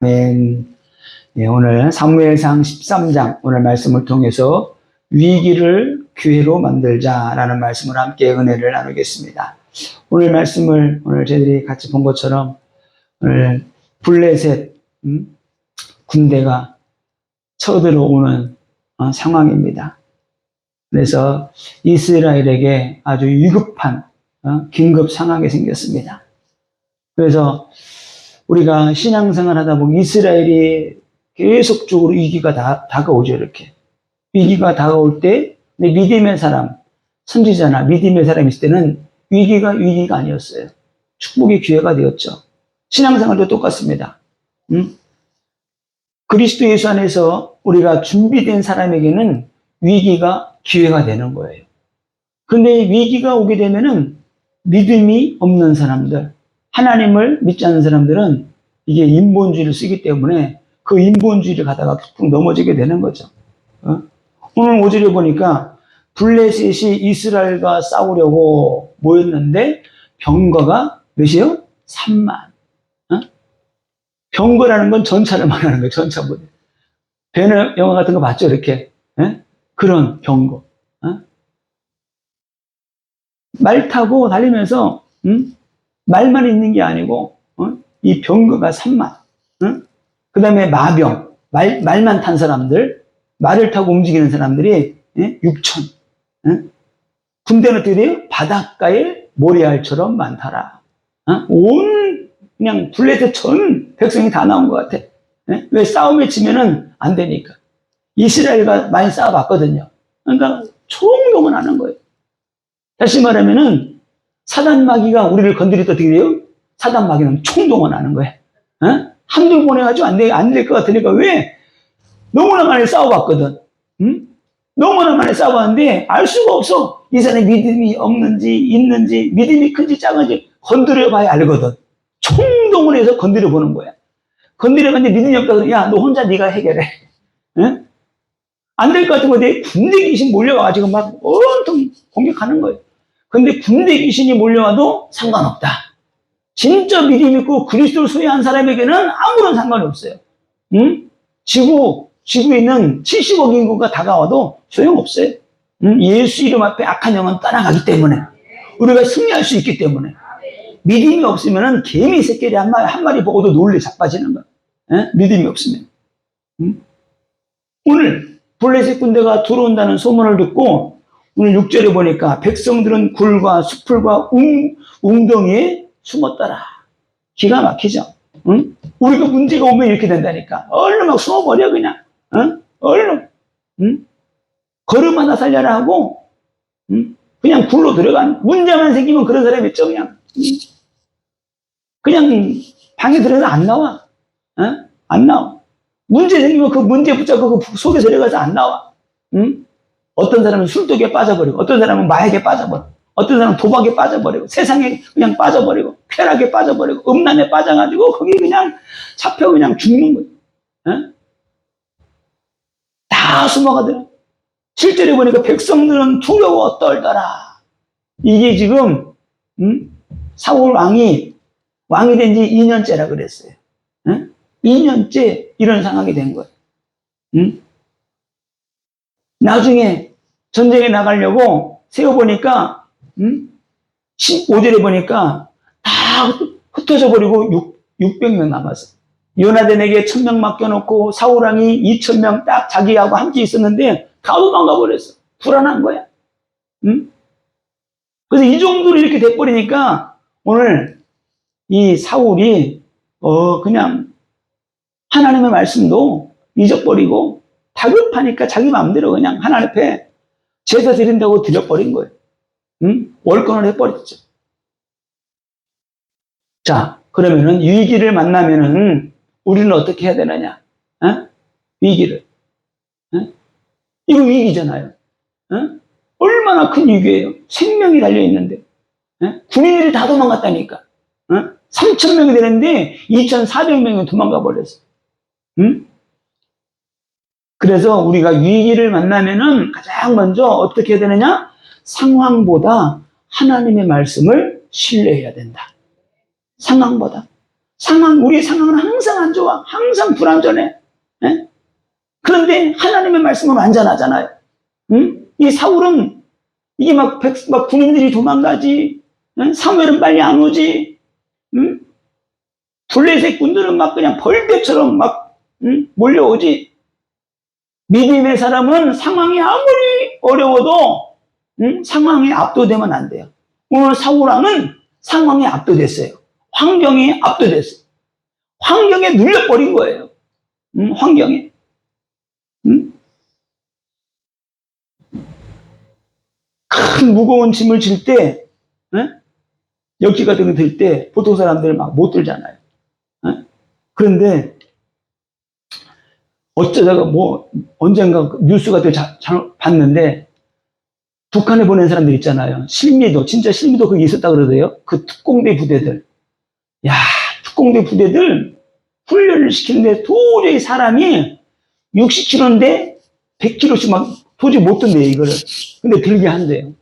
아멘. 네, 오늘 사무엘상 13장 오늘 말씀을 통해서 위기를 기회로 만들자라는 말씀을 함께 은혜를 나누겠습니다. 오늘 말씀을 오늘 저희들이 같이 본 것처럼 오늘 블레셋 군대가 쳐들어오는 상황입니다. 그래서 이스라엘에게 아주 위급한 긴급 상황이 생겼습니다. 그래서 우리가 신앙생활 하다 보면 이스라엘이 계속적으로 위기가 다가오죠, 이렇게. 위기가 다가올 때, 믿음의 사람, 선지자나 믿음의 사람이 있을 때는 위기가 아니었어요. 축복의 기회가 되었죠. 신앙생활도 똑같습니다. 그리스도 예수 안에서 우리가 준비된 사람에게는 위기가 기회가 되는 거예요. 그런데 위기가 오게 되면은 믿음이 없는 사람들, 하나님을 믿지 않는 사람들은 이게 인본주의를 쓰기 때문에 그 인본주의를 가다가 푹 넘어지게 되는 거죠. 오늘 5절에 보니까 블레셋이 이스라엘과 싸우려고 모였는데 병거가 몇이요? 3만. 병거라는 건 전차를 말하는 거예요. 전차부대. 배너 영화 같은 거 봤죠? 이렇게. 그런 병거. 말 타고 달리면서 말만 있는 게 아니고 이 병거가 3만. 그 다음에 마병. 말만 탄 사람들, 말을 타고 움직이는 사람들이 6천. 군대는 어떻게 돼요? 바닷가에 모래알처럼 많더라. 온 그냥 블레셋 전 백성이 다 나온 것 같아. 왜 싸움에 지면은 안 되니까. 이스라엘과 많이 싸워봤거든요. 그러니까 총동원 하는 거예요. 다시 말하면은 사단 마귀가 우리를 건드릴 어떻게 돼요? 사단 마귀는 총동원 하는 거예요. 한둘 보내가지고 안 될 것 같으니까 왜? 너무나 많이 싸워봤거든. 너무나 많이 싸워봤는데 알 수가 없어. 이 사람이 믿음이 없는지 있는지 믿음이 큰지 작은지 건드려 봐야 알거든. 총동원해서 건드려 보는 거야. 건드려 봤는데 믿음이 없다 그러면 야, 너 혼자 네가 해결해. 안 될 것 같은 건데 군대 귀신 몰려와가지고 막 온통 공격하는 거예요. 근데 군대 귀신이 몰려와도 상관없다. 진짜 믿음 있고 그리스도를 소유한 사람에게는 아무런 상관이 없어요. 지구에 있는 70억 인구가 다가와도 소용없어요. 예수 이름 앞에 악한 영은 떠나가기 때문에 우리가 승리할 수 있기 때문에 믿음이 없으면 개미 새끼리 한 마리 보고도 놀래 자빠지는 거예요. 믿음이 없으면. 오늘 블레셋 군대가 들어온다는 소문을 듣고 오늘 6절에 보니까 백성들은 굴과 수풀과 웅덩이에 숨었더라. 기가 막히죠. 우리가 문제가 오면 이렇게 된다니까. 얼른 막 숨어버려 그냥. 얼른. 걸음 하나 살려라 하고 그냥 굴로 들어간 문제만 생기면 그런 사람이 있죠. 그냥 방에 들어가서 안 나와. 안 나와. 문제 생기면 그 문제 붙잡고 그 속에 들어가서 안 나와. 어떤 사람은 술독에 빠져버리고, 어떤 사람은 마약에 빠져버리고, 어떤 사람은 도박에 빠져버리고, 세상에 그냥 빠져버리고, 쾌락에 빠져버리고, 음란에 빠져가지고, 거기 그냥 잡혀 그냥 죽는 거예요. 다 숨어가더라. 실제로 보니까 백성들은 두려워 떨더라. 이게 지금, 사울 왕이 된 지 2년째라 그랬어요. 2년째 이런 상황이 된 거예요. 나중에 전쟁에 나가려고 세워보니까 15절에 보니까 다 흩어져 버리고 600명 남았어요. 요나단에게 1000명 맡겨놓고 사울왕이 2000명 딱 자기하고 함께 있었는데 다 도망가 버렸어. 불안한 거야. 그래서 이 정도로 이렇게 돼버리니까 오늘 이 사울이 그냥 하나님의 말씀도 잊어버리고 다급하니까 자기 마음대로 그냥 하나님 앞에 제사 드린다고 드려버린 거예요. 월권을 해버렸죠. 자, 그러면은 위기를 만나면은 우리는 어떻게 해야 되느냐? 위기를. 이거 위기잖아요. 얼마나 큰 위기예요. 생명이 달려있는데. 군인들이 다 도망갔다니까. 3,000명이 되는데 2,400명이 도망가 버렸어. 그래서 우리가 위기를 만나면은 가장 먼저 어떻게 해야 되느냐? 상황보다 하나님의 말씀을 신뢰해야 된다. 상황보다. 우리의 상황은 항상 안 좋아. 항상 불안전해. 예? 그런데 하나님의 말씀은 완전하잖아요. 응? 이 사울은 이게 막 군인들이 도망가지. 응? 사무엘은 빨리 안 오지. 응? 블레셋 군들은 막 그냥 벌떼처럼 막 몰려오지. 믿음의 사람은 상황이 아무리 어려워도 상황에 압도되면 안 돼요. 오늘 사울왕은 상황에 압도됐어요. 환경에 압도됐어요. 환경에 눌려버린 거예요. 환경에. 큰 무거운 짐을 질 때, 역기 같은 거 들 때 보통 사람들 막 못 들잖아요. 그런데 어쩌다가 언젠가 뉴스 같은 거 봤는데 북한에 보낸 사람들 있잖아요. 실미도, 진짜 실미도 거기 있었다 그러더래요. 그 특공대 부대들. 야, 특공대 부대들 훈련을 시키는데 도저히 사람이 60kg인데 100kg씩 막 도저히 못 든대요, 이거를. 근데 들게 한대요.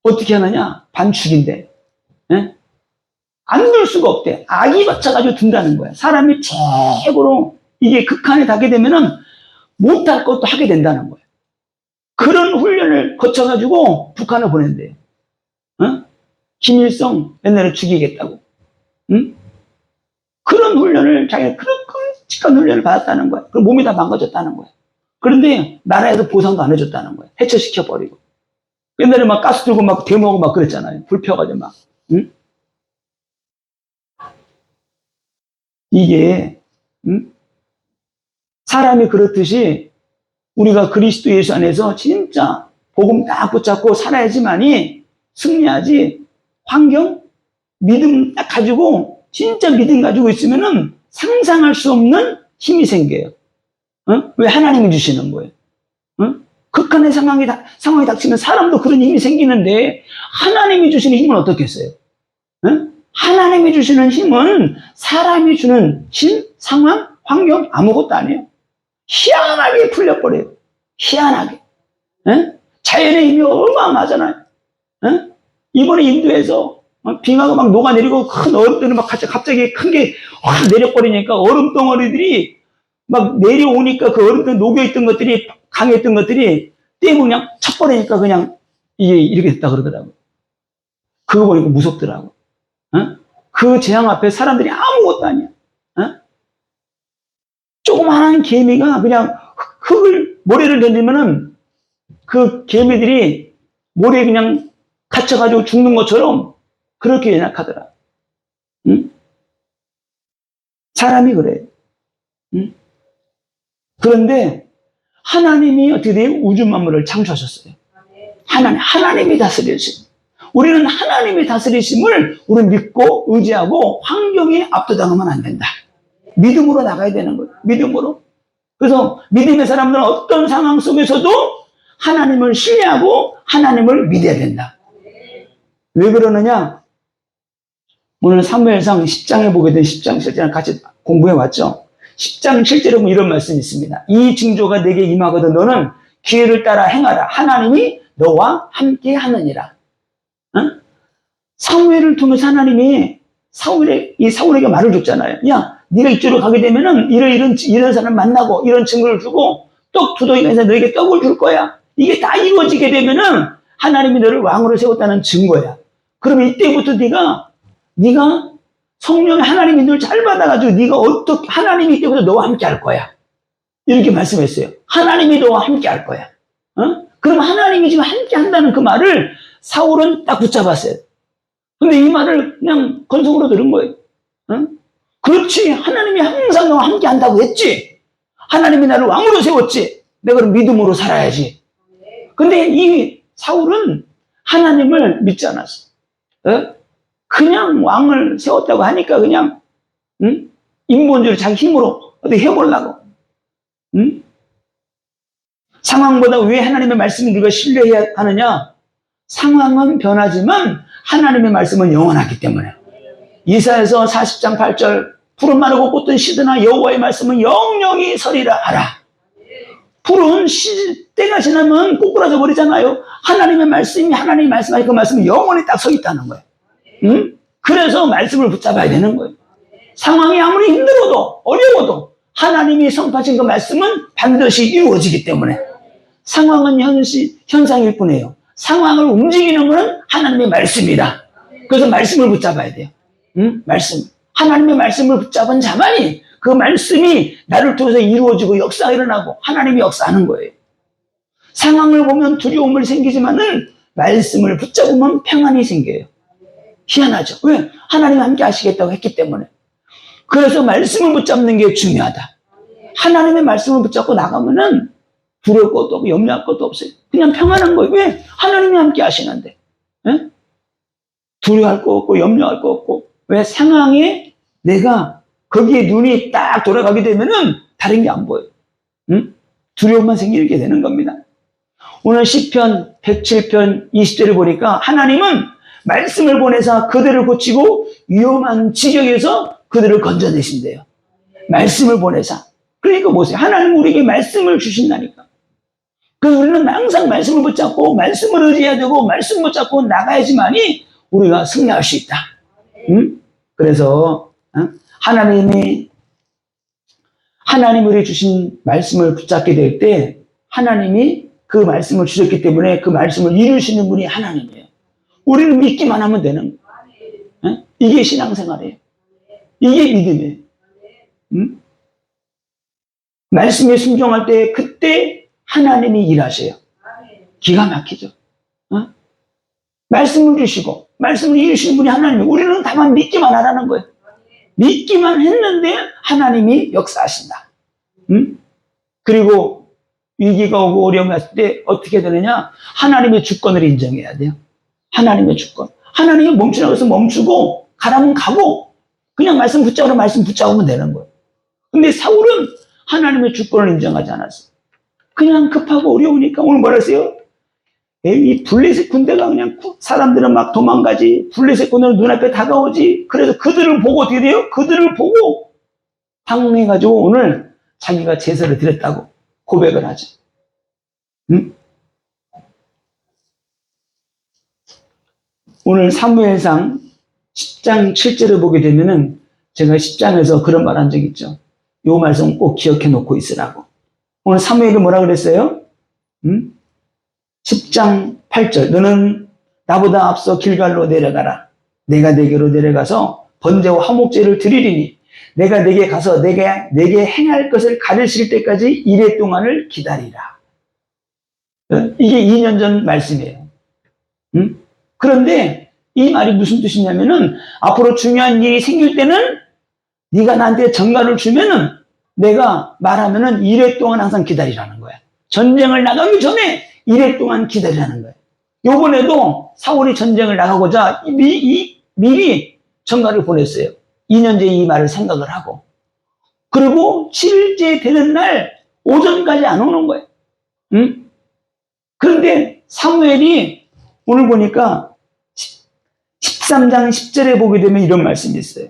어떻게 하느냐? 반축인데. 예? 안 들 수가 없대. 악이 받쳐가지고 든다는 거야. 사람이 최고로 이게 극한에 닿게 되면은 못할 것도 하게 된다는 거예요. 그런 훈련을 거쳐가지고 북한을 보낸대요. 김일성 옛날에 죽이겠다고. 응? 그런 훈련을 자기가 그런 끔찍한 훈련을 받았다는 거야. 그 몸이 다 망가졌다는 거야. 그런데 나라에서 보상도 안 해줬다는 거야. 해체시켜버리고. 옛날에 막 가스 들고 막 데모하고 막 그랬잖아요. 불 펴가지고 막. 응? 이게 사람이 그렇듯이 우리가 그리스도 예수 안에서 진짜 복음 딱 붙잡고 살아야지만이 승리하지. 환경, 믿음 딱 가지고 진짜 믿음 가지고 있으면은 상상할 수 없는 힘이 생겨요. 왜 하나님이 주시는 거예요? 극한의 상황이 닥치면 사람도 그런 힘이 생기는데 하나님이 주시는 힘은 어떻겠어요? 하나님이 주시는 힘은 사람이 주는 힘, 상황, 환경 아무것도 아니에요. 희한하게 풀려버려요. 희한하게. 자연의 힘이 어마어마하잖아요. 이번에 인도에서 빙하가 막 녹아내리고 큰 얼음들이 막 갑자기 큰 게 확 내려버리니까 얼음 덩어리들이 막 내려오니까 그 얼음들 녹여있던 것들이 강했던 것들이 떼고 그냥 쳐버리니까 그냥 이게 이렇게 됐다 그러더라고요. 그거 보니까 무섭더라고요. 그 재앙 앞에 사람들이 아무것도 아니야. 조그마한 개미가 그냥 모래를 던지면은 그 개미들이 모래에 그냥 갇혀가지고 죽는 것처럼 그렇게 연약하더라. 사람이 그래요. 그런데 하나님이 어떻게 돼요? 우주 만물을 창조하셨어요. 하나님이 다스리심. 우리는 하나님이 다스리심을 우리 믿고 의지하고 환경에 압도당하면 안 된다. 믿음으로 나가야 되는 거예요. 믿음으로. 그래서 믿음의 사람들은 어떤 상황 속에서도 하나님을 신뢰하고 하나님을 믿어야 된다. 왜 그러느냐? 오늘 사무엘상 10장에 보게 된 10장 7장 같이 공부해 왔죠. 10장 7절에 보면 이런 말씀이 있습니다. 이 징조가 내게 임하거든 너는 기회를 따라 행하라. 하나님이 너와 함께 하느니라. 사무엘을 통해서 하나님이 사울에게 말을 줬잖아요. 야, 네가 이쪽으로 가게 되면은 이런 사람 만나고 이런 증거를 주고 떡 두더기가 있어서 너에게 떡을 줄 거야. 이게 다 이루어지게 되면은 하나님이 너를 왕으로 세웠다는 증거야. 그러면 이때부터 네가 성령의 하나님의 인도를 잘 받아가지고 네가 어떻게 하나님이 이때부터 너와 함께 할 거야. 이렇게 말씀했어요. 하나님이 너와 함께 할 거야. 그럼 하나님이 지금 함께 한다는 그 말을 사울은 딱 붙잡았어요. 근데 이 말을 그냥 건성으로 들은 거예요. 그렇지. 하나님이 항상 너와 함께 한다고 했지. 하나님이 나를 왕으로 세웠지. 내가 그럼 믿음으로 살아야지. 근데 이 사울은 하나님을 믿지 않았어. 그냥 왕을 세웠다고 하니까 그냥 인본주의를 자기 힘으로 어떻게 해보려고. 상황보다 왜 하나님의 말씀을 네가 신뢰해야 하느냐? 상황은 변하지만 하나님의 말씀은 영원하기 때문에. 이사야서 40장 8절 푸른 마르고 꽃든 시드나 여호와의 말씀은 영영이 서리라 하라. 푸른 때가 지나면 꼬꾸라져 버리잖아요. 하나님의 말씀하니 그 말씀은 영원히 딱 서 있다는 거예요. 그래서 말씀을 붙잡아야 되는 거예요. 상황이 아무리 힘들어도 어려워도 하나님이 선포하신 그 말씀은 반드시 이루어지기 때문에 상황은 현상일 뿐이에요. 상황을 움직이는 것은 하나님의 말씀이다. 그래서 말씀을 붙잡아야 돼요. 말씀. 하나님의 말씀을 붙잡은 자만이 그 말씀이 나를 통해서 이루어지고 역사가 일어나고 하나님이 역사하는 거예요. 상황을 보면 두려움을 생기지만은 말씀을 붙잡으면 평안이 생겨요. 희한하죠. 왜? 하나님이 함께 하시겠다고 했기 때문에. 그래서 말씀을 붙잡는 게 중요하다. 하나님의 말씀을 붙잡고 나가면은 두려울 것도 없고 염려할 것도 없어요. 그냥 평안한 거예요. 왜? 하나님이 함께 하시는데. 에? 두려워할 거 없고 염려할 거 없고. 왜? 상황에 내가 거기에 눈이 딱 돌아가게 되면은 다른 게 안 보여요. 두려움만 생기게 되는 겁니다. 오늘 시편 107편 20절을 보니까 하나님은 말씀을 보내사 그들을 고치고 위험한 지경에서 그들을 건져내신대요. 말씀을 보내사. 그러니까 보세요. 하나님은 우리에게 말씀을 주신다니까. 그래서 우리는 항상 말씀을 붙잡고 말씀을 의지해야 되고 말씀 붙잡고 나가야지만이 우리가 승리할 수 있다. 그래서 하나님이 우리 주신 말씀을 붙잡게 될 때 하나님이 그 말씀을 주셨기 때문에 그 말씀을 이루시는 분이 하나님이에요. 우리는 믿기만 하면 되는 거예요. 이게 신앙생활이에요. 이게 믿음이에요. 말씀에 순종할 때 그때 하나님이 일하셔요. 기가 막히죠. 말씀을 주시고 말씀을 이루시는 분이 하나님이에요. 우리는 다만 믿기만 하라는 거예요. 믿기만 했는데 하나님이 역사하신다. 그리고 위기가 오고 어려움이 왔을 때 어떻게 되느냐? 하나님의 주권을 인정해야 돼요. 하나님의 주권. 하나님이 멈추라고 해서 멈추고 가라면 가고 그냥 말씀 붙잡으면 말씀 붙잡으면 되는 거예요. 근데 사울은 하나님의 주권을 인정하지 않았어요. 그냥 급하고 어려우니까 오늘 뭐라 했어요? 이 블레셋 군대가 그냥 사람들은 막 도망가지. 블레셋 군대는 눈앞에 다가오지. 그래서 그들을 보고 어떻게 돼요? 그들을 보고 방문해가지고 오늘 자기가 제사를 드렸다고 고백을 하죠. 오늘 사무엘상 10장 7절을 보게 되면은 제가 10장에서 그런 말 한 적 있죠. 요 말씀 꼭 기억해 놓고 있으라고. 오늘 사무엘이 뭐라 그랬어요? 10장 8절. 너는 나보다 앞서 길갈로 내려가라. 내가 내게로 내려가서 번제와 화목제를 드리리니 내가 내게 가서 내게 행할 것을 가르칠 때까지 이래 동안을 기다리라. 이게 2년 전 말씀이에요. 그런데 이 말이 무슨 뜻이냐면은 앞으로 중요한 일이 생길 때는 네가 나한테 전가를 주면은 내가 말하면은 이래 동안 항상 기다리라는 거야. 전쟁을 나가기 전에 이래 동안 기다리라는 거예요. 요번에도 사울이 전쟁을 나가고자 미리 전가를 보냈어요. 2년째 이 말을 생각을 하고. 그리고 7일째 되는 날 오전까지 안 오는 거예요. 그런데 사무엘이 오늘 보니까 13장 10절에 보게 되면 이런 말씀이 있어요.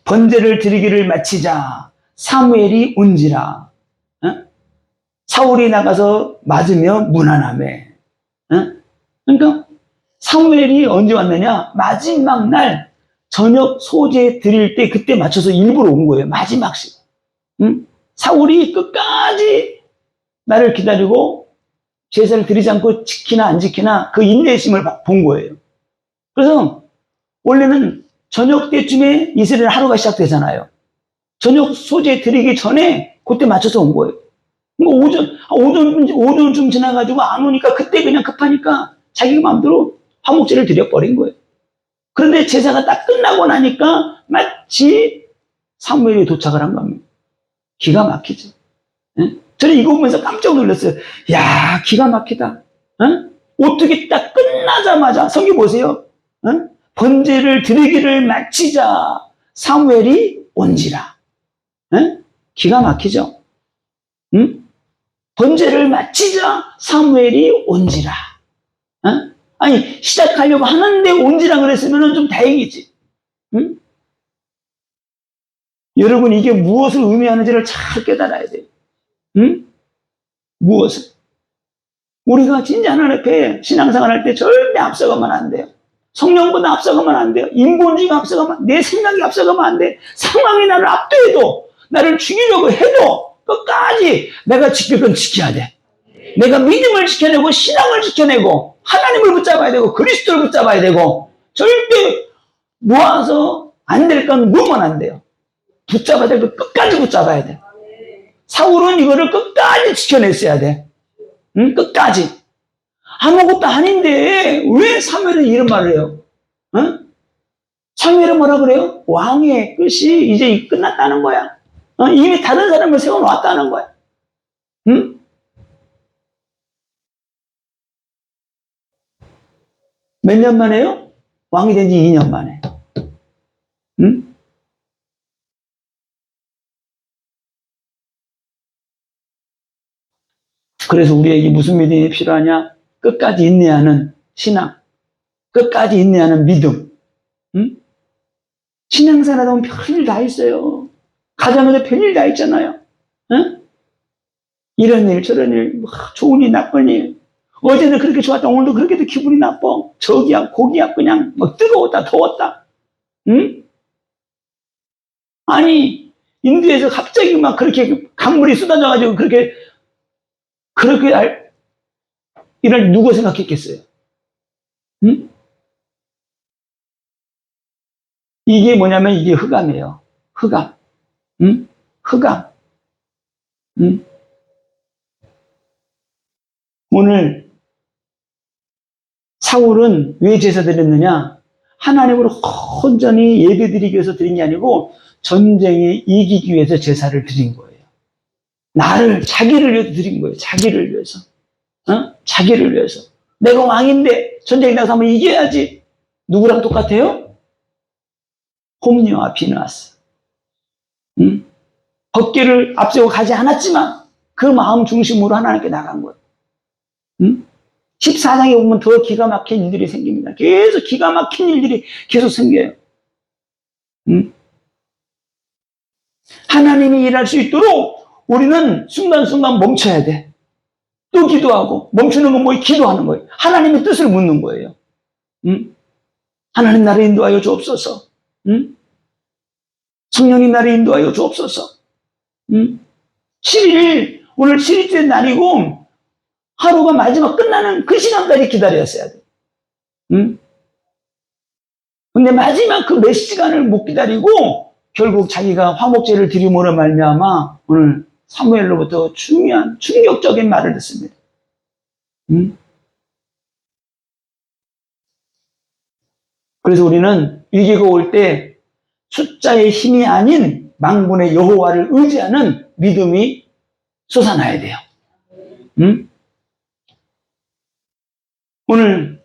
번제를 드리기를 마치자 사무엘이 온지라. 사울이 나가서 맞으며 무난하매. 그러니까 사무엘이 언제 왔느냐? 마지막 날 저녁 소제 드릴 때 그때 맞춰서 일부러 온 거예요. 마지막씩. 사울이 끝까지 나를 기다리고 제사를 드리지 않고 지키나 안 지키나 그 인내심을 본 거예요. 그래서 원래는 저녁 때쯤에 이스라엘 하루가 시작되잖아요. 저녁 소제 드리기 전에 그때 맞춰서 온 거예요. 오전쯤 지나가지고 안 오니까 그때 그냥 급하니까 자기가 마음대로 화목제를 드려버린 거예요. 그런데 제사가 딱 끝나고 나니까 마치 사무엘이 도착을 한 겁니다. 기가 막히죠. 저는 이거 보면서 깜짝 놀랐어요. 야, 기가 막히다. 어떻게 딱 끝나자마자 성경 보세요. 번제를 드리기를 마치자 사무엘이 온지라. 기가 막히죠. 번제를 마치자 사무엘이 온지라. 아니 시작하려고 하는데 온지라 그랬으면 좀 다행이지. 여러분 이게 무엇을 의미하는지를 잘 깨달아야 돼요. 무엇을? 우리가 진짜 하나님 앞에 신앙생활 할 때 절대 앞서가면 안 돼요. 성령보다 앞서가면 안 돼요. 인본주의가 앞서가면, 내 생각이 앞서가면 안 돼. 상황이 나를 압도해도, 나를 죽이려고 해도 끝까지 내가 지킬 건 지켜야 돼. 내가 믿음을 지켜내고 신앙을 지켜내고 하나님을 붙잡아야 되고 그리스도를 붙잡아야 되고, 절대 모아서 안 될 건 놓으면 안 돼요. 붙잡아야 될 거 끝까지 붙잡아야 돼. 사울은 이거를 끝까지 지켜냈어야 돼. 응? 끝까지. 아무것도 아닌데 왜 사무엘은 이런 말을 해요? 어? 사무엘은 뭐라 그래요? 왕의 끝이 이제 끝났다는 거야. 이미 다른 사람을 세워놓았다는 거야. 응? 몇 년 만에요? 왕이 된 지 2년 만에. 응? 그래서 우리에게 무슨 믿음이 필요하냐? 끝까지 인내하는 신앙, 끝까지 인내하는 믿음. 응? 신앙생활 하다 보면 별일 다 있어요. 가정에도 별일 다 있잖아요. 응? 이런 일, 저런 일, 좋은 일, 나쁜 일. 어제는 그렇게 좋았다, 오늘도 그렇게도 기분이 나빠. 저기야, 고기야, 그냥 막 뜨거웠다, 더웠다. 응? 아니, 인도에서 갑자기 막 그렇게 강물이 쏟아져가지고 그렇게 이럴 누가 생각했겠어요? 응? 이게 뭐냐면 이게 흑암이에요. 흑암. 응? 흑암. 응? 오늘 사울은 왜 제사 드렸느냐? 하나님으로 온전히 예배드리기 위해서 드린 게 아니고 전쟁에 이기기 위해서 제사를 드린 거예요. 자기를 위해서 드린 거예요. 자기를 위해서. 자기를 위해서. 내가 왕인데 전쟁에 나가서 한번 이겨야지. 누구랑 똑같아요? 홈리와 비느하스. 법궤를 앞세우고 가지 않았지만 그 마음 중심으로 하나님께 나간 거예요. 14장에 보면 더 기가 막힌 일들이 생깁니다. 계속 기가 막힌 일들이 계속 생겨요. 하나님이 일할 수 있도록 우리는 순간순간 멈춰야 돼. 또 기도하고, 멈추는 건 뭐예요? 기도하는 거예요. 하나님의 뜻을 묻는 거예요. 하나님 나를 인도하여 주옵소서. 성령님 나를 인도하여 주옵소서. 7일, 오늘 7일째 날이고, 하루가 마지막 끝나는 그 시간까지 기다렸어야 돼. 근데 마지막 그 몇 시간을 못 기다리고, 결국 자기가 화목제를 드림으로 말미암아 오늘 사무엘로부터 중요한 충격적인 말을 듣습니다. 그래서 우리는 위기가 올 때 숫자의 힘이 아닌 만군의 여호와를 의지하는 믿음이 솟아나야 돼요. 오늘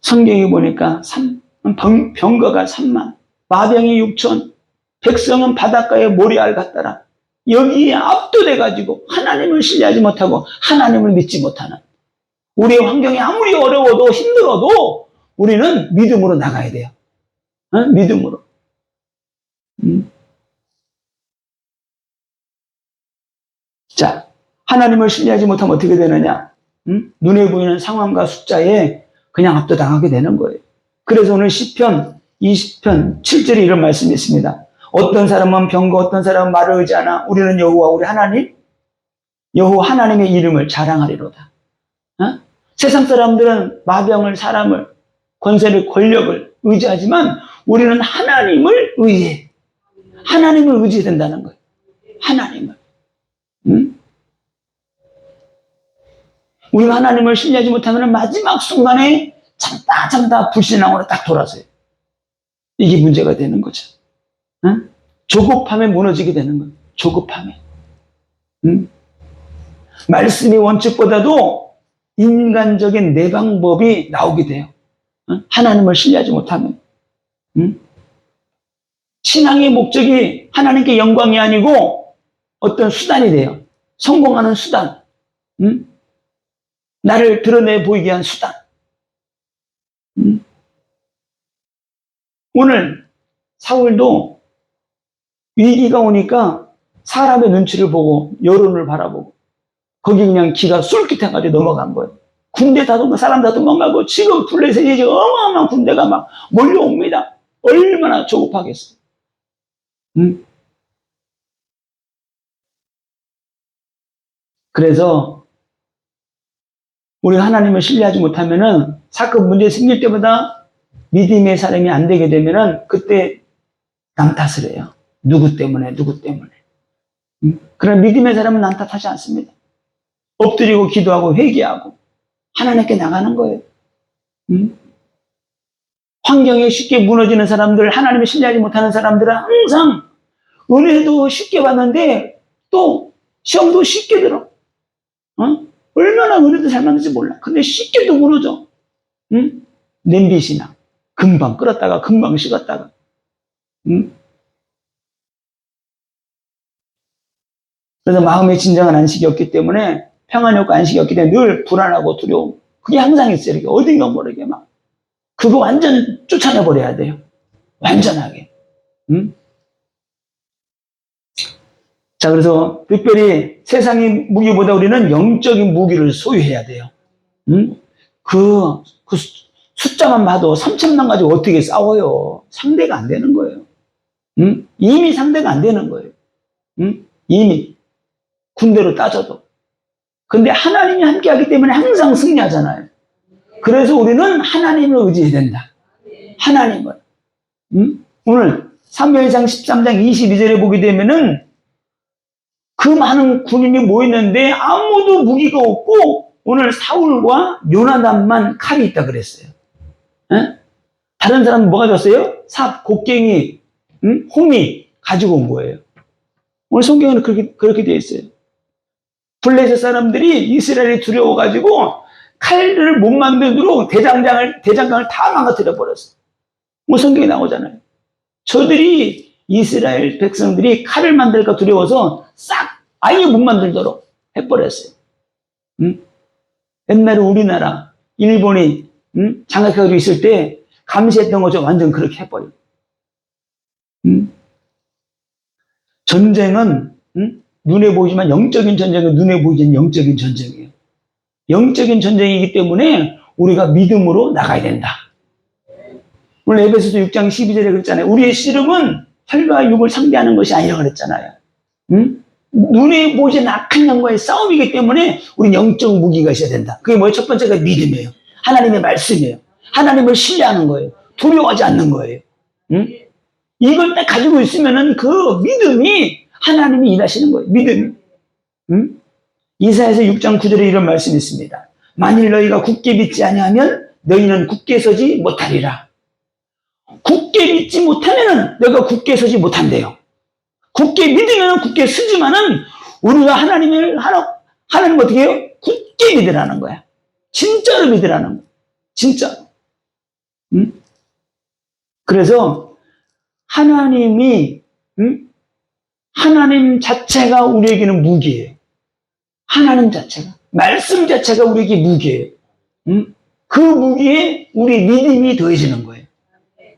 성경에 보니까 병거가 3만, 마병이 6천, 백성은 바닷가에 모래알 같더라. 여기에 압도돼가지고 하나님을 신뢰하지 못하고 하나님을 믿지 못하는, 우리의 환경이 아무리 어려워도 힘들어도 우리는 믿음으로 나가야 돼요. 믿음으로. 자, 하나님을 신뢰하지 못하면 어떻게 되느냐? 눈에 보이는 상황과 숫자에 그냥 압도당하게 되는 거예요. 그래서 오늘 시편 20편 7절에 이런 말씀이 있습니다. 어떤 사람은 병거, 어떤 사람은 말을 의지하나 우리는 여호와 우리 하나님, 여호와 하나님의 이름을 자랑하리로다. 세상 사람들은 마병을, 사람을, 권세를, 권력을 의지하지만 우리는 하나님을 의지해. 하나님을 의지해야 된다는 거예요. 하나님을. 우리가 하나님을 신뢰하지 못하면 마지막 순간에 참다 불신앙으로 딱 돌아서요. 이게 문제가 되는 거죠. 조급함에 무너지게 되는 거예요. 조급함에. 말씀의 원칙보다도 인간적인 내 방법이 나오게 돼요. 하나님을 신뢰하지 못하면. 신앙의 목적이 하나님께 영광이 아니고 어떤 수단이 돼요. 성공하는 수단. 나를 드러내 보이게 한 수단. 오늘 사울도 위기가 오니까 사람의 눈치를 보고 여론을 바라보고 거기 그냥 기가 쏠깃해가지고 넘어간 거예요. 군대 사람 다 도망가고 지금 블레셋에 이제 어마어마한 군대가 막 몰려옵니다. 얼마나 조급하겠어요. 그래서 우리가 하나님을 신뢰하지 못하면은 사건 문제 생길 때마다 믿음의 사람이 안 되게 되면은 그때 남 탓을 해요. 누구 때문에. 그러나 믿음의 사람은 남 탓하지 않습니다. 엎드리고 기도하고 회개하고 하나님께 나가는 거예요. 환경에 쉽게 무너지는 사람들, 하나님을 신뢰하지 못하는 사람들은 항상 은혜도 쉽게 받는데 또 시험도 쉽게 들어. 얼마나 은혜도 잘 받는지 몰라. 근데 쉽게 또 무너져. 냄비신앙. 금방 끓었다가 금방 식었다가. 그래서 마음의 진정한 안식이 없기 때문에 평안이 없고 안식이 없기 때문에 늘 불안하고 두려움. 그게 항상 있어요. 이렇게 어딘가 모르게 막. 그거 완전 쫓아내버려야 돼요. 완전하게. 자, 그래서 특별히 세상의 무기보다 우리는 영적인 무기를 소유해야 돼요. 그 숫자만 봐도 3천만 가지고 어떻게 싸워요? 상대가 안 되는 거예요. 이미 상대가 안 되는 거예요. 이미. 군대로 따져도. 근데 하나님이 함께 하기 때문에 항상 승리하잖아요. 그래서 우리는 하나님을 의지해야 된다. 하나님을. 오늘 사무엘상 13장 22절에 보게 되면은 그 많은 군인이 모였는데 아무도 무기가 없고 오늘 사울과 요나단만 칼이 있다 그랬어요. 에? 다른 사람은 뭐가 줬어요? 삽, 곡괭이, 호미 가지고 온 거예요. 오늘 성경에는 그렇게 되어 있어요. 블레셋 사람들이 이스라엘이 두려워가지고 칼을 못 만들도록 대장강을 다 망가뜨려 버렸어요. 뭐 성경에 나오잖아요. 저들이 이스라엘 백성들이 칼을 만들까 두려워서 싹 아예 못 만들도록 해버렸어요. 옛날에 우리나라 일본이 장악해가지고 있을 때 감시했던 거죠. 완전 그렇게 해버려요. 전쟁은 눈에 보이지만 영적인 전쟁은 눈에 보이지 않는 영적인 전쟁이에요. 영적인 전쟁이기 때문에 우리가 믿음으로 나가야 된다. 오늘 에베소서 6장 12절에 그랬잖아요. 우리의 씨름은 혈과 육을 상대하는 것이 아니라고 그랬잖아요. 눈에 보이지 않는 악한 영과의 싸움이기 때문에 우리는 영적 무기가 있어야 된다. 그게 뭐예요? 첫 번째가 믿음이에요. 하나님의 말씀이에요. 하나님을 신뢰하는 거예요. 두려워하지 않는 거예요. 이걸 딱 가지고 있으면은 그 믿음이 하나님이 일하시는 거예요. 믿음이. 이사야서 6장 9절에 이런 말씀이 있습니다. 만일 너희가 굳게 믿지 아니하면 너희는 굳게 서지 못하리라. 굳게 믿지 못하면은 너희가 굳게 서지 못한대요. 굳게 믿으면 굳게 서지만은 우리가 하나님을 어떻게 해요? 굳게 믿으라는 거야. 진짜로 믿으라는 거야. 진짜로. 그래서 하나님 자체가 우리에게는 무기예요. 하나님 자체가. 말씀 자체가 우리에게 무기예요. 그 무기에 우리 믿음이 더해지는 거예요.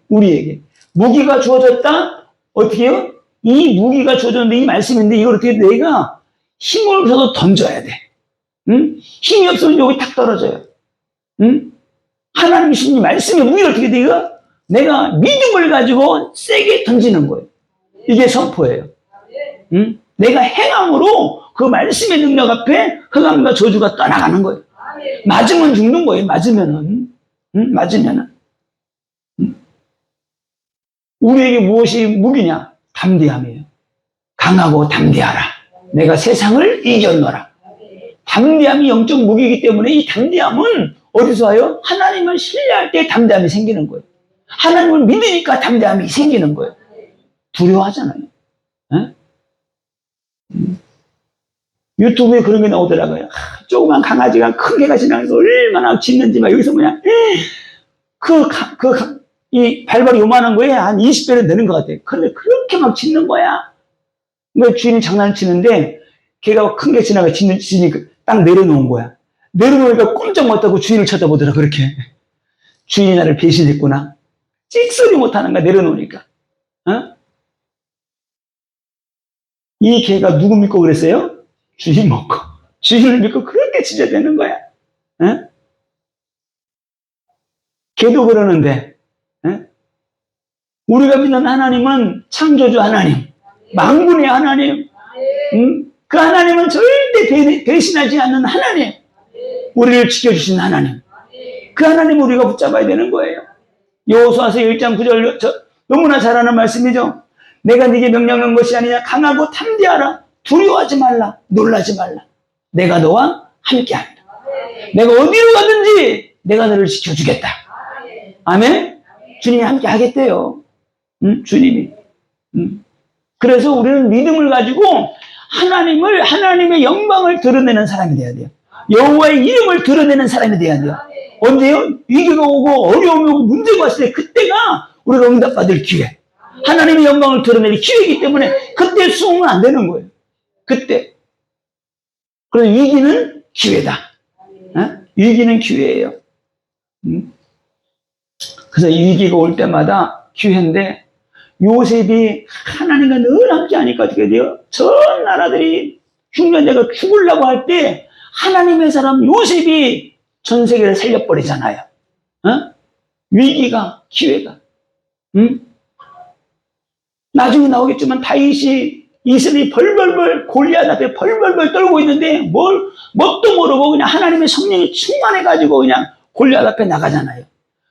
우리에게. 무기가 주어졌다? 어떻게 해요? 이 무기가 주어졌는데 이 말씀인데 이걸 어떻게 해? 내가 힘을 줘서 던져야 돼. 힘이 없으면 여기 탁 떨어져요. 하나님 신이 말씀의 무기를 어떻게 돼요? 내가 믿음을 가지고 세게 던지는 거예요. 이게 선포예요. 내가 행함으로 그 말씀의 능력 앞에 흑암과 저주가 떠나가는 거예요. 맞으면 죽는 거예요. 맞으면은. 우리에게 무엇이 무기냐? 담대함이에요. 강하고 담대하라. 내가 세상을 이겼노라. 담대함이 영적 무기이기 때문에 이 담대함은 어디서 와요? 하나님을 신뢰할 때 담대함이 생기는 거예요. 하나님을 믿으니까 담대함이 생기는 거예요. 두려워하잖아요. 에? 유튜브에 그런 게 나오더라고요. 조그만 강아지가 큰 개가 지나가서 얼마나 짖는지 막 여기서 그냥 이 발발이 요만한 거에 한 20배는 되는 것 같아요. 그런데 그렇게 막 짖는 거야. 그러니까 주인이 장난치는데 걔가 큰 게 지나가 짖으니까 딱 내려놓은 거야. 내려놓으니까 꼼짝 못하고 주인을 쳐다보더라. 그렇게. 주인이 나를 배신했구나. 찍소리 못하는 거야. 내려놓으니까. 어? 이 개가 누구 믿고 그랬어요? 주인 믿고. 주인을 믿고 그렇게 짖어대는 거야. 어? 걔도 그러는데, 예? 우리가 믿는 하나님은 창조주 하나님, 만군의 하나님, 그 하나님은 절대 배신하지 않는 하나님, 우리를 지켜주신 하나님, 그 하나님을 우리가 붙잡아야 되는 거예요. 여호수아서 1장 9절 너무나 잘 아는 말씀이죠. 내가 네게 명령한 것이 아니냐. 강하고 탐대하라. 두려워하지 말라. 놀라지 말라. 내가 너와 함께하리라. 내가 어디로 가든지 내가 너를 지켜주겠다. 아멘. 주님이 함께 하겠대요. 주님이. 그래서 우리는 믿음을 가지고 하나님의 영광을 드러내는 사람이 돼야 돼요. 여호와의 이름을 드러내는 사람이 돼야 돼요. 언제요? 위기가 오고 어려움이 오고 문제가 왔을 때 그때가 우리가 응답받을 기회. 하나님의 영광을 드러내는 기회이기 때문에 그때 수긍은 안 되는 거예요. 그때. 그래서 위기는 기회다. 위기는 기회예요. 그래서 위기가 올 때마다 기회인데 요셉이 하나님과 늘 함께 하니까 어떻게 돼요? 전 나라들이 흉년대가 죽으려고 할 때 하나님의 사람 요셉이 전 세계를 살려버리잖아요. 위기가 기회가. 나중에 나오겠지만 다윗이 이스라엘이 벌벌벌 골리앗 앞에 벌벌벌 떨고 있는데 뭣도 모르고 그냥 하나님의 성령이 충만해가지고 그냥 골리앗 앞에 나가잖아요.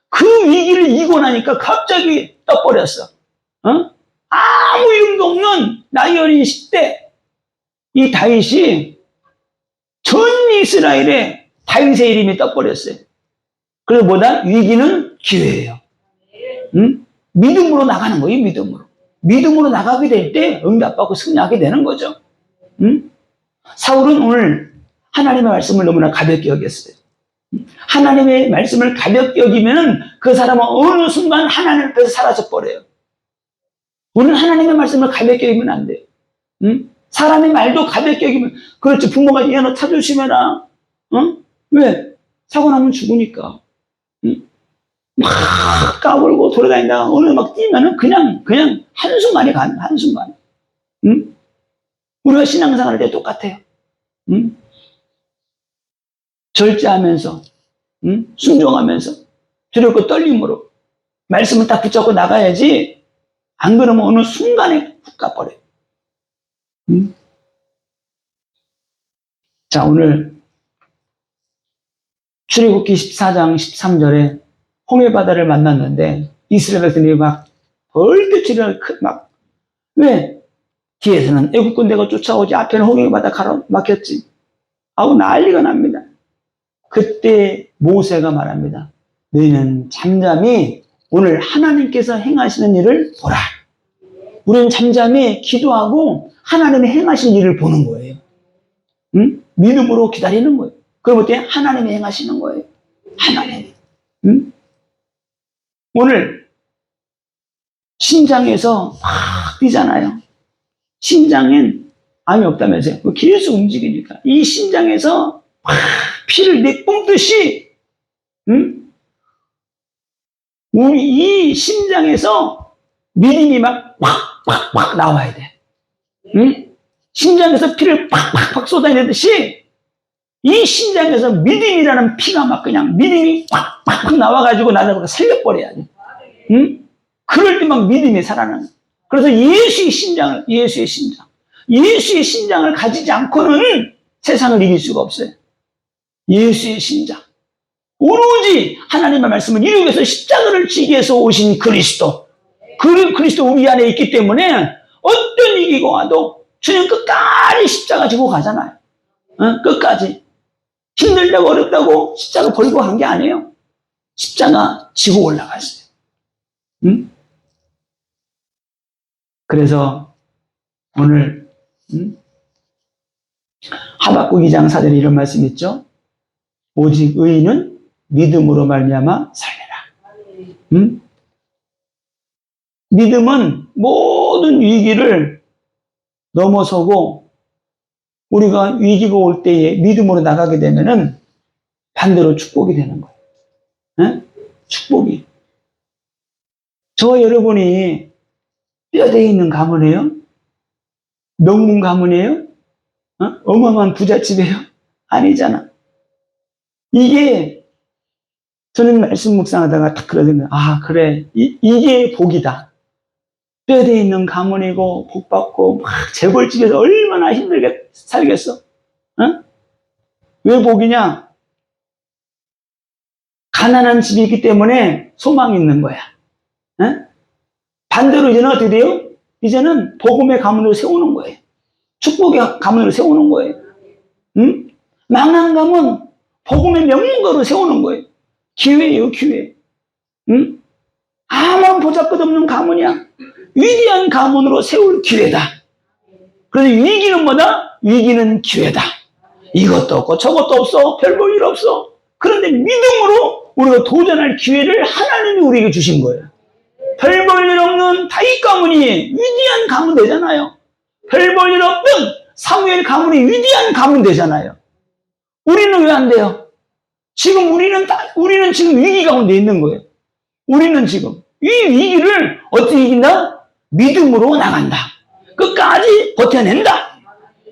그 위기를 이기고 나니까 갑자기 떠버렸어. 아무 이름도 없는 나이 어린 10대 이 다윗이 전 이스라엘에 다윗의 이름이 떠버렸어요. 그래서 뭐다? 위기는 기회예요. 믿음으로 나가는 거예요. 믿음으로 나가게 될 때 응답받고 승리하게 되는 거죠. 사울은 오늘 하나님의 말씀을 너무나 가볍게 여겼어요. 하나님의 말씀을 가볍게 여기면 그 사람은 어느 순간 하나님 앞에서 사라져버려요. 우리는 하나님의 말씀을 가볍게 여기면 안 돼요. 사람의 말도 가볍게 여기면, 그렇지, 부모가 야, 너 차 조심해라. 왜? 사고 나면 죽으니까. 막 까불고 돌아다니다가 어느 막 뛰면은 그냥 한순간에 가는, 한순간에. 우리가 신앙생활 할 때 똑같아요. 절제하면서, 순종하면서, 두렵고 떨림으로 말씀을 딱 붙잡고 나가야지, 안 그러면 어느 순간에 훅 가버려요. 자, 오늘 출애굽기 14장 13절에 홍해바다를 만났는데 이스라엘 백성들이 막 벌떼치를 막, 왜? 뒤에서는 애국 군대가 쫓아오지, 앞에는 홍해바다 가로막혔지. 아우 난리가 납니다. 그때 모세가 말합니다. 너희는 잠잠히 오늘 하나님께서 행하시는 일을 보라. 우리는 잠잠히 기도하고 하나님의 행하신 일을 보는 거예요. 믿음으로 기다리는 거예요. 그럼 어때? 하나님이 행하시는 거예요. 하나님이. 오늘 심장에서 막 뛰잖아요. 심장엔 암이 없다면서요. 계속 움직이니까. 이 심장에서 막 피를 내뿜듯이, 우리 이 심장에서 믿음이 막 나와야 돼. 심장에서 피를 팍팍 쏟아내듯이 이 심장에서 믿음이라는 피가 막 그냥 믿음이 팍팍 나와가지고 나를 살려버려야 돼. 그럴 때 막 믿음이 살아나는. 그래서 예수의 심장을 가지지 않고는 세상을 이길 수가 없어요. 예수의 심장. 오로지 하나님의 말씀을 이루기 위해서 십자가를 지기 위해서 오신 그리스도. 그 그리스도 우리 안에 있기 때문에 어떤 위기가 와도 주님 끝까지 십자가 지고 가잖아요. 끝까지. 힘들다고 어렵다고 십자가 버리고 간 게 아니에요. 십자가 지고 올라갔어요. 그래서 오늘 하박국 2장 4절에 이런 말씀 있죠. 오직 의인은 믿음으로 말미암아 살리라. 믿음은 모든 위기를 넘어서고 우리가 위기가 올 때에 믿음으로 나가게 되면은 반대로 축복이 되는 거예요. 축복이. 저 여러분이 뼈대에 있는 가문이에요? 명문 가문이에요? 어마어마한 부잣집이에요? 아니잖아. 이게 저는 말씀 묵상하다가 딱 그런 생각, 아, 그래. 이게 복이다. 뼈대 있는 가문이고, 복 받고, 막 재벌집에서 얼마나 힘들게 살겠어? 어? 왜 복이냐? 가난한 집이 있기 때문에 소망이 있는 거야. 어? 반대로 이제는 어떻게 돼요? 이제는 복음의 가문으로 세우는 거예요. 축복의 가문으로 세우는 거예요. 응? 망한 가문, 복음의 명문가로 세우는 거예요. 기회예요, 기회. 응? 아무런 보잘것없는 가문이야. 위대한 가문으로 세울 기회다. 그래서 위기는 뭐다? 위기는 기회다. 이것도 없고 저것도 없어. 별 볼 일 없어. 그런데 믿음으로 우리가 도전할 기회를 하나님이 우리에게 주신 거예요. 별 볼 일 없는 다윗 가문이 위대한 가문 되잖아요. 별 볼 일 없는 사무엘 가문이 위대한 가문 되잖아요. 우리는 왜 안 돼요? 지금 우리는 지금 위기 가운데 있는 거예요. 우리는 지금 이 위기를 어떻게 이긴다? 믿음으로 나간다. 끝까지 버텨낸다.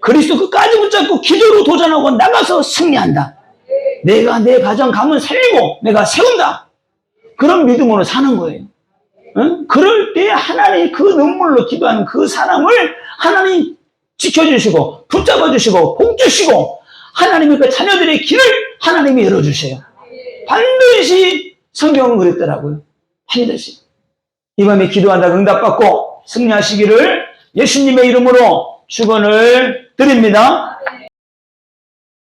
그리스도 끝까지 붙잡고 기도로 도전하고 나가서 승리한다. 내가 내 가정 가문 살리고 내가 세운다. 그런 믿음으로 사는 거예요. 응? 그럴 때 하나님이 그 눈물로 기도하는 그 사람을 하나님이 지켜주시고 붙잡아 주시고 복 주시고 하나님의 그 자녀들의 길을 하나님이 열어주세요. 반드시 성경은 그랬더라고요. 반드시. 이 밤에 기도한다고 응답받고 승리하시기를 예수님의 이름으로 축원을 드립니다.